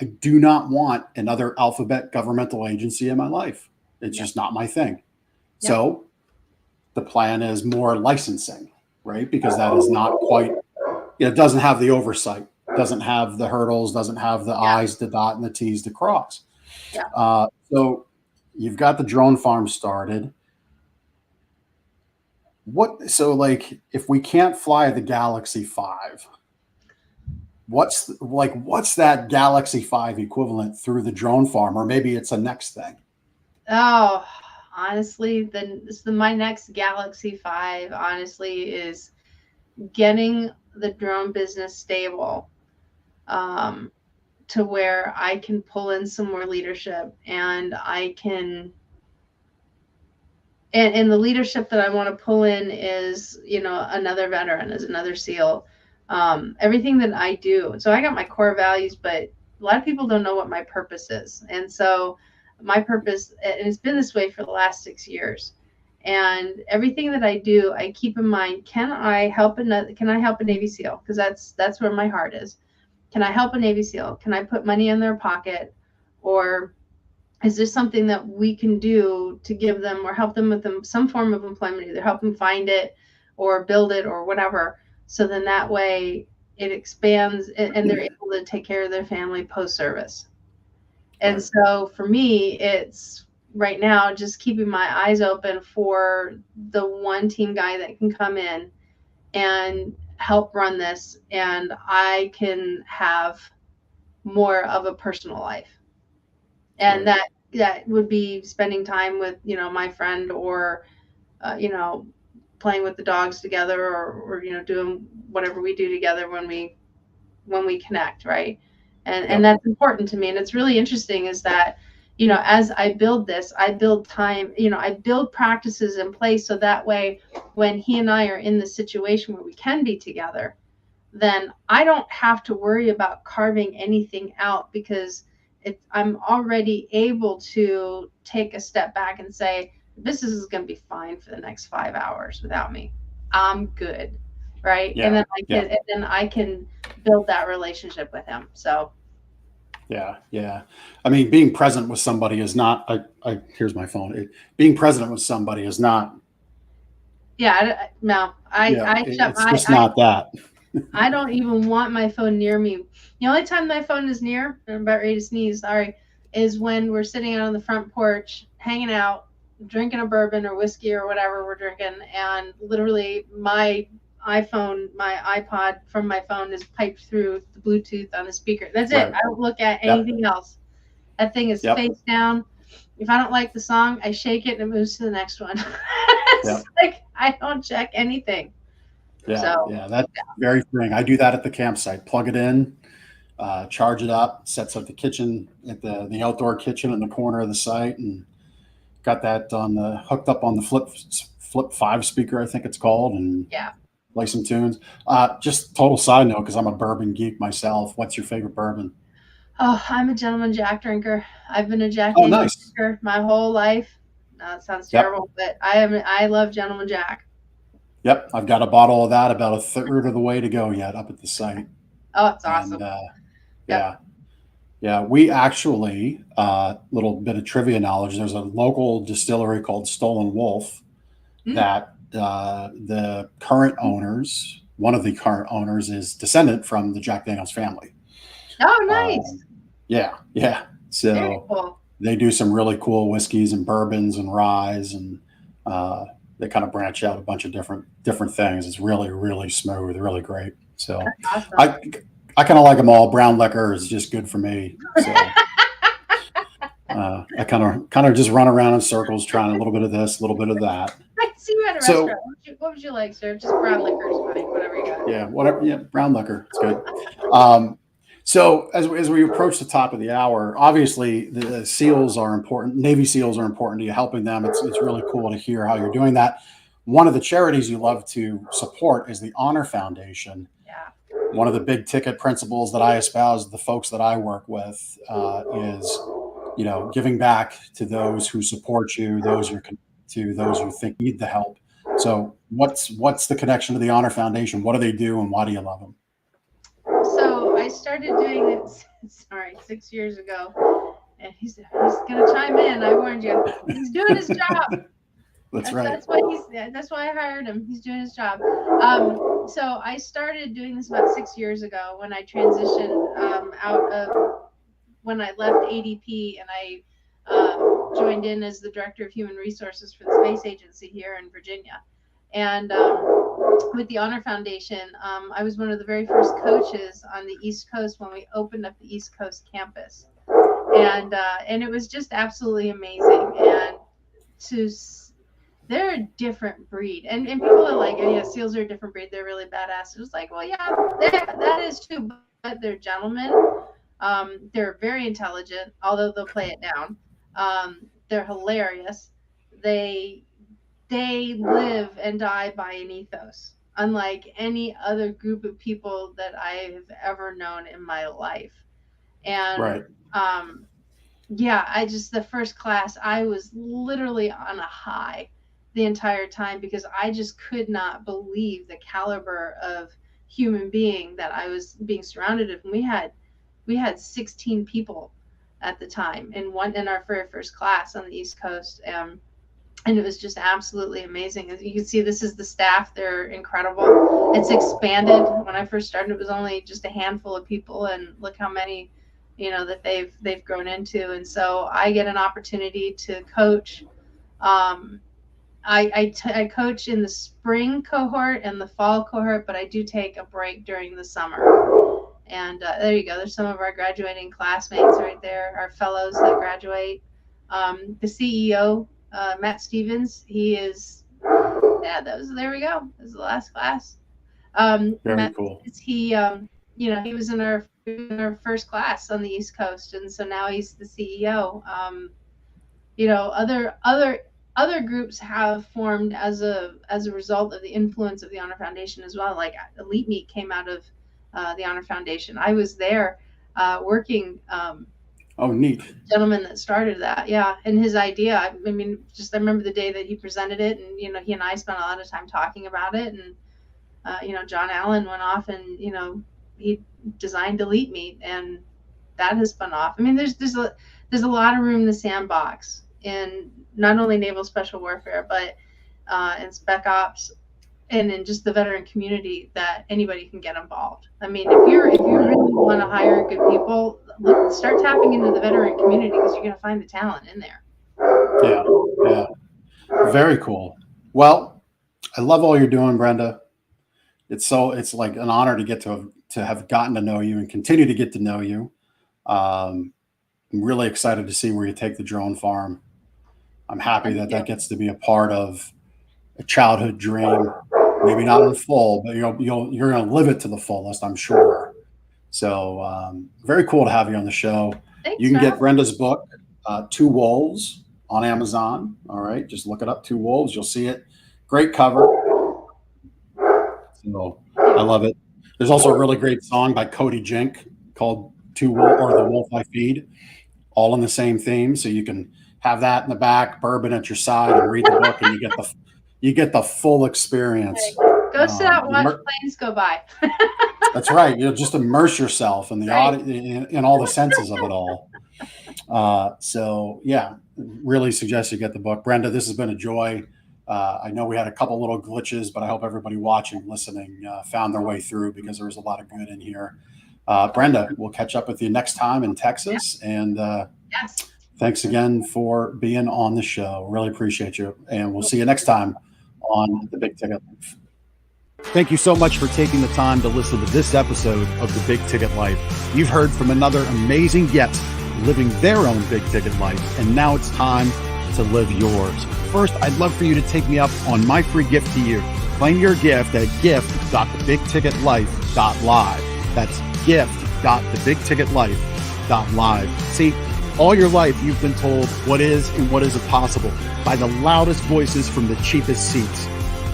I do not want another alphabet governmental agency in my life. It's just not my thing. So the plan is more licensing, right? Because that is not quite, it doesn't have the oversight, doesn't have the hurdles, doesn't have the I's to dot and the T's to cross. So you've got the drone farm started. So like, if we can't fly the Galaxy 5, what's that Galaxy 5 equivalent through the drone farm? Or maybe it's a next thing. Oh, honestly, my next Galaxy 5, honestly, is getting the drone business stable to where I can pull in some more leadership, and I can, and the leadership that I want to pull in is, you know, another veteran, is another SEAL. Everything that I do. So I got my core values, but a lot of people don't know what my purpose is. And so my purpose, and it's been this way for the last 6 years. And everything that I do, I keep in mind, can I help a Navy SEAL? Because that's where my heart is. Can I help a Navy SEAL? Can I put money in their pocket? Or is there something that we can do to give them or help them with some form of employment, either help them find it or build it or whatever? So then that way it expands and they're able to take care of their family post-service. And so for me, it's right now just keeping my eyes open for the one team guy that can come in and help run this, and I can have more of a personal life. And that would be spending time with, you know, my friend, or you know, playing with the dogs together, or you know, doing whatever we do together when we connect, right? And that's important to me. And it's really interesting is that, you know, as I build this, I build time, you know, I build practices in place so that way when he and I are in the situation where we can be together, then I don't have to worry about carving anything out, because I'm already able to take a step back and say, this is going to be fine for the next 5 hours without me. I'm good. Right. And then I can build that relationship with him. So. Yeah. I mean, being present with somebody is not, here's my phone. Being present with somebody is not. Yeah. No, it's just not that. I don't even want my phone near me. The only time my phone is near, I'm about ready to sneeze, sorry, is when we're sitting out on the front porch, hanging out, drinking a bourbon or whiskey or whatever we're drinking, and literally my iPod from my phone is piped through the Bluetooth on the speaker. That's it. I don't look at anything else. That thing is face down. If I don't like the song, I shake it and it moves to the next one. It's like I don't check anything. That's very freeing. I do that at the campsite. Plug it in. charge it up, sets up the kitchen at the outdoor kitchen in the corner of the site, and got that on the hooked up on the Flip 5 speaker, I think it's called, and Yeah. play some tunes. Just total side note, because I'm a bourbon geek myself. What's your favorite bourbon? Oh, I'm a gentleman Jack drinker. I've been a Jack Oh, Daniel's nice. drinker my whole life. It sounds Yep. terrible, but I love gentleman Jack. Yep, I've got a bottle of that about a third of the way to go yet up at the site. Oh, it's awesome. And Yep. yeah, we actually little bit of trivia knowledge. There's a local distillery called Stolen Wolf that the current owners, one of the current owners, is descendant from the Jack Daniel's family. Oh, nice. Yeah. Very So cool. they do some really cool whiskeys and bourbons and ryes, and they kind of branch out a bunch of different things. It's really, really smooth, really great. So Awesome. I kind of like them all. Brown liquor is just good for me. So I kind of just run around in circles, trying a little bit of this, a little bit of that. I see you at a So- restaurant. What would you like, sir? Just brown liquor is fine. Whatever you got. Yeah, whatever. Yeah, brown liquor. It's good. So as we approach the top of the hour, obviously the SEALs are important. Navy SEALs are important to you, helping them. It's really cool to hear how you're doing that. One of the charities you love to support is the Honor Foundation. Yeah. One of the big ticket principles that I espouse the folks that I work with is, giving back to those who support you, those you're to, those who think need the help. So what's the connection to the Honor Foundation? What do they do, and why do you love them? So I started doing it, 6 years ago, and he's gonna chime in. I warned you. He's doing his job. That's right. That's why I hired him. He's doing his job. So I started doing this about 6 years ago when I transitioned when I left ADP, and I joined in as the director of human resources for the space agency here in Virginia. And with the Honor Foundation, I was one of the very first coaches on the East Coast when we opened up the East Coast campus, and it was just absolutely amazing. And they're a different breed, and people are like, oh, yeah, SEALs are a different breed. They're really badass. It was like, well, yeah, that is too, but they're gentlemen. They're very intelligent, although they'll play it down. They're hilarious. They live and die by an ethos, unlike any other group of people that I have ever known in my life. And Right. the first class, I was literally on a high the entire time because I just could not believe the caliber of human being that I was being surrounded with. And we had 16 people at the time in our very first class on the East Coast. And it was just absolutely amazing. As you can see, this is the staff. They're incredible. It's expanded. When I first started, it was only just a handful of people, and look how many, that they've grown into. And so I get an opportunity to coach. I coach in the spring cohort and the fall cohort, but I do take a break during the summer. And there you go. There's some of our graduating classmates right there, our fellows that graduate. The CEO, Matt Stevens, he is, there we go. This is the last class. Very Matt, cool. he was in our first class on the East Coast, and so now he's the CEO. Other groups have formed as a result of the influence of the Honor Foundation as well. Like Elite Meat came out of the Honor Foundation. I was there working. Oh, neat. Gentleman that started that, yeah, and his idea. I remember the day that he presented it, and he and I spent a lot of time talking about it. And John Allen went off, and he designed Elite Meat, and that has spun off. I mean, there's a lot of room in the sandbox in not only naval special warfare, but in spec ops and in just the veteran community that anybody can get involved. I mean, if you really want to hire good people, start tapping into the veteran community because you're going to find the talent in there. Yeah. Very cool. Well, I love all you're doing, Brenda. It's like an honor to get to have gotten to know you and continue to get to know you. I'm really excited to see where you take the drone farm. I'm happy that gets to be a part of a childhood dream. Maybe not in full, but you're going to live it to the fullest, I'm sure. So very cool to have you on the show. Thanks, You can get Rob. Brenda's book, Two Wolves, on Amazon. All right, just look it up, Two Wolves. You'll see it. Great cover. So I love it. There's also a really great song by Cody Jink called Two Wolf or The Wolf I Feed, all in the same theme. So you can have that in the back, bourbon at your side, and read the book, and you get the full experience. Go sit out and watch planes go by. That's right. You'll just immerse yourself in the in all the senses of it all. So yeah, really suggest you get the book. Brenda, this has been a joy. I know we had a couple little glitches, but I hope everybody watching, listening, found their way through, because there was a lot of good in here. Brenda, we'll catch up with you next time in Texas. And Yes. thanks again for being on the show. Really appreciate you. And we'll see you next time on The Big Ticket Life. Thank you so much for taking the time to listen to this episode of The Big Ticket Life. You've heard from another amazing guest living their own big ticket life, and now it's time to live yours. First, I'd love for you to take me up on my free gift to you. Claim your gift at gift.thebigticketlife.live. That's gift.thebigticketlife.live. See, all your life you've been told what is and what isn't possible by the loudest voices from the cheapest seats.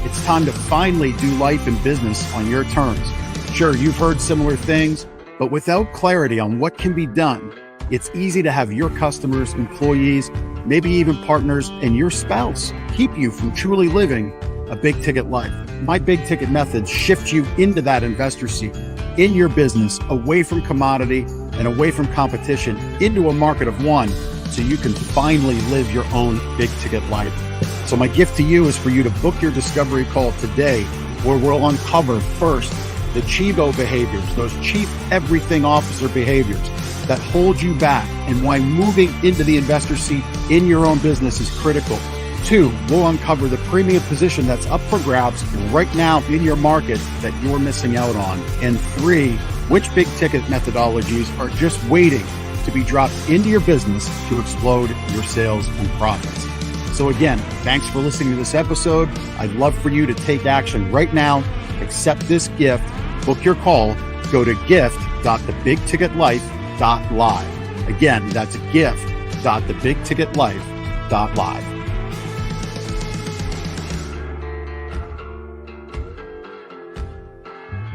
It's time to finally do life and business on your terms. Sure, you've heard similar things, but without clarity on what can be done, it's easy to have your customers, employees, maybe even partners, and your spouse keep you from truly living a big ticket life. My big ticket methods shift you into that investor seat in your business, away from commodity and away from competition, into a market of one, so you can finally live your own big ticket life. So my gift to you is for you to book your discovery call today, where we'll uncover first the Chivo behaviors, those chief everything officer behaviors that hold you back, and why moving into the investor seat in your own business is critical. 2, we'll uncover the premium position that's up for grabs right now in your market that you're missing out on. And 3, which big ticket methodologies are just waiting to be dropped into your business to explode your sales and profits. So again, thanks for listening to this episode. I'd love for you to take action right now. Accept this gift, book your call, go to gift.thebigticketlife.live. Again, that's gift.thebigticketlife.live.